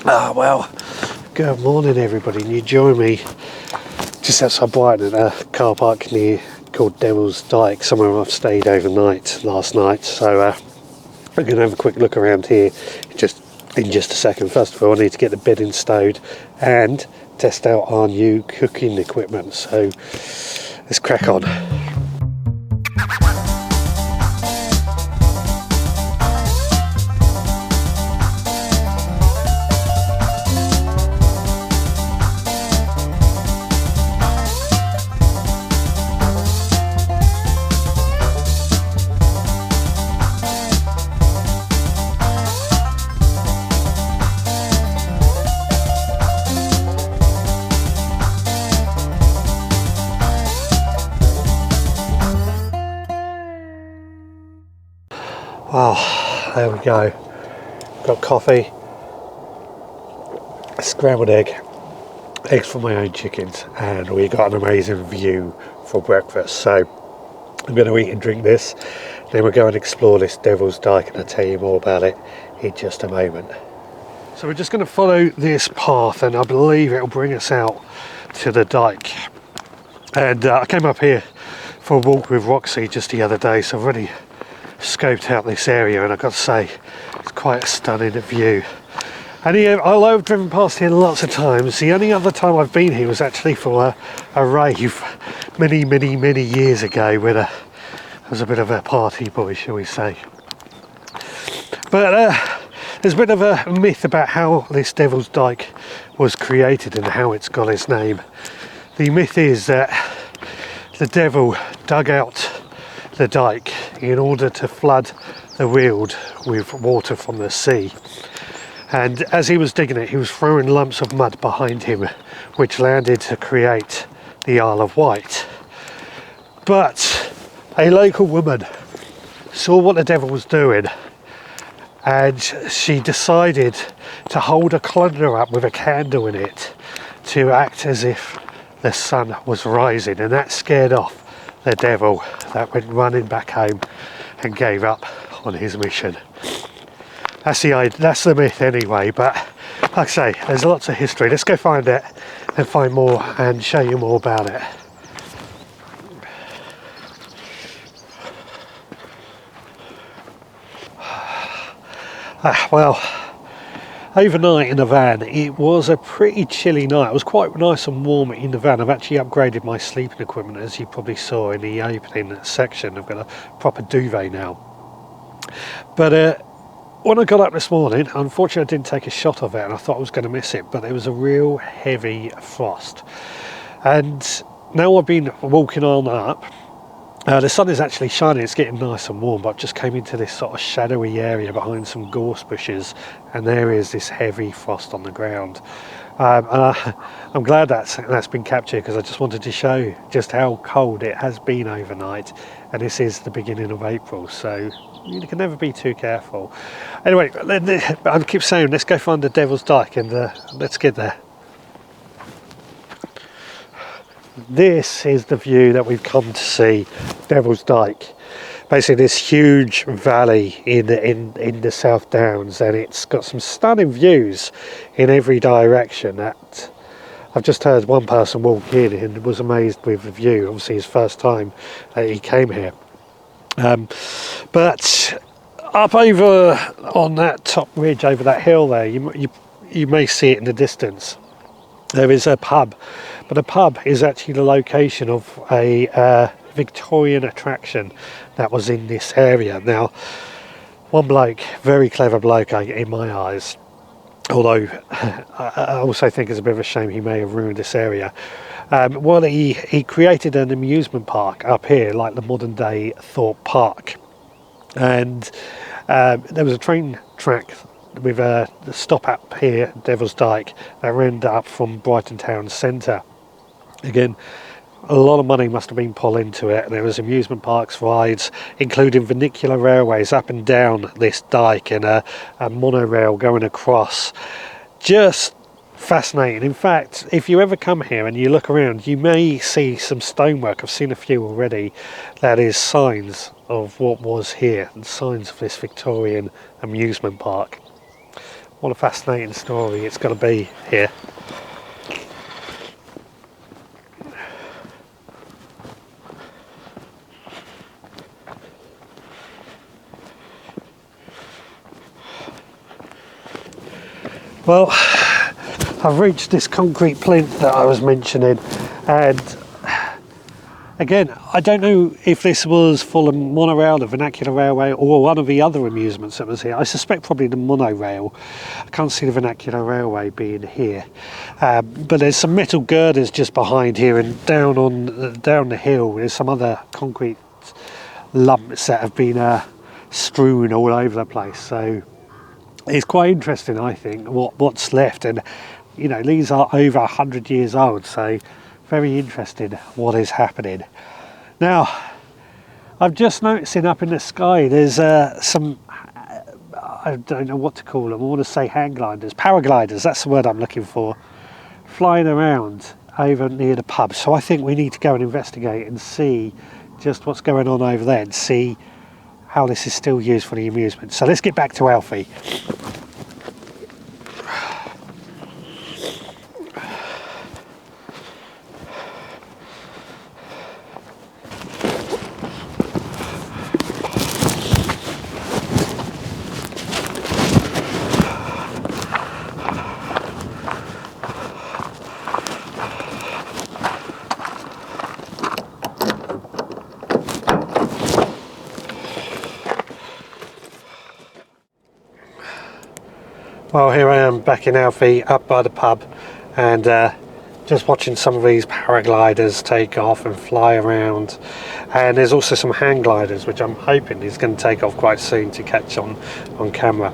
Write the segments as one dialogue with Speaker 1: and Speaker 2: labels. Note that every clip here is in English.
Speaker 1: Well, good morning everybody, and you join me just outside Brighton at a car park near called Devil's Dyke, somewhere I've stayed overnight last night. So I'm going to have a quick look around here in just a second. First of all, I need to get the bedding stowed and test out our new cooking equipment, so let's crack on. Oh, there we go. Got coffee, a scrambled eggs for my own chickens, and we got an amazing view for breakfast. So I'm going to eat and drink this, then we'll go and explore this Devil's Dyke, and I'll tell you more about it in just a moment. So we're just going to follow this path, and I believe it will bring us out to the Dyke. And I came up here for a walk with Roxy just the other day, so I've already scoped out this area, and I've got to say it's quite a stunning view. And although I've driven past here lots of times, the only other time I've been here was actually for a rave many years ago, when I was a bit of a party boy, shall we say. But there's a bit of a myth about how this Devil's Dyke was created and how it's got its name. The myth is that the devil dug out the dyke in order to flood the Weald with water from the sea, and as he was digging it, he was throwing lumps of mud behind him, which landed to create the Isle of Wight. But a local woman saw what the devil was doing, and she decided to hold a colander up with a candle in it to act as if the sun was rising, and that scared off the devil, that went running back home and gave up on his mission. That's the myth anyway, but like I say, there's lots of history. Let's go find it and find more and show you more about it. Well, overnight in the van, it was a pretty chilly night. It was quite nice and warm in the van. I've actually upgraded my sleeping equipment, as you probably saw in the opening section. I've got a proper duvet now. But when I got up this morning, unfortunately I didn't take a shot of it, and I thought I was going to miss it, but there was a real heavy frost. And now I've been walking on up. The sun is actually shining, it's getting nice and warm, but I've just came into this sort of shadowy area behind some gorse bushes, and there is this heavy frost on the ground. And I'm glad that's been captured, because I just wanted to show just how cold it has been overnight, and this is the beginning of April, so you can never be too careful. Anyway, I keep saying let's go find the Devil's Dyke, and let's get there. This is the view that we've come to see, Devil's Dyke. Basically this huge valley in the South Downs, and it's got some stunning views in every direction. That I've just heard one person walk in and was amazed with the view. Obviously his first time that he came here. But up over on that top ridge over that hill there, you may see it in the distance. There is a pub, but a pub is actually the location of a Victorian attraction that was in this area. Now, one bloke, very clever bloke in my eyes, although I also think it's a bit of a shame he may have ruined this area. Well, he created an amusement park up here, like the modern day Thorpe Park, and there was a train track with a stop up here, Devil's Dyke, that ran up from Brighton town centre. Again, a lot of money must have been pulled into it, and there was amusement parks, rides, including vernacular railways up and down this dyke, and a monorail going across. Just fascinating. In fact, if you ever come here and you look around, you may see some stonework. I've seen a few already. That is signs of what was here, and signs of this Victorian amusement park. What a fascinating story it's got to be here. Well, I've reached this concrete plinth that I was mentioning, and again, I don't know if this was Fulham monorail, the vernacular railway, or one of the other amusements that was here. I suspect probably the monorail. I can't see the vernacular railway being here, but there's some metal girders just behind here, and down the hill there's some other concrete lumps that have been strewn all over the place. So it's quite interesting, I think, what's left, and you know, these are over 100 years old, so very interesting what is happening. Now, I'm just noticing up in the sky there's some, I don't know what to call them, I want to say hang gliders, paragliders, that's the word I'm looking for, flying around over near the pub. So I think we need to go and investigate and see just what's going on over there and see how this is still used for the amusement. So let's get back to Alfie. Well, here I am back in Alfie, up by the pub, and just watching some of these paragliders take off and fly around. And there's also some hang gliders, which I'm hoping is going to take off quite soon to catch on camera.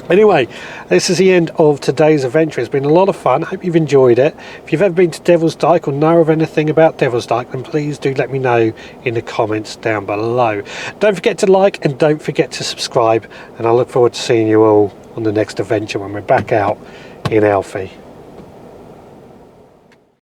Speaker 1: Anyway, this is the end of today's adventure. It's been a lot of fun. Hope you've enjoyed it. If you've ever been to Devil's Dyke or know of anything about Devil's Dyke, then please do let me know in the comments down below. Don't forget to like and don't forget to subscribe, and I look forward to seeing you all on the next adventure when we're back out in Alfie.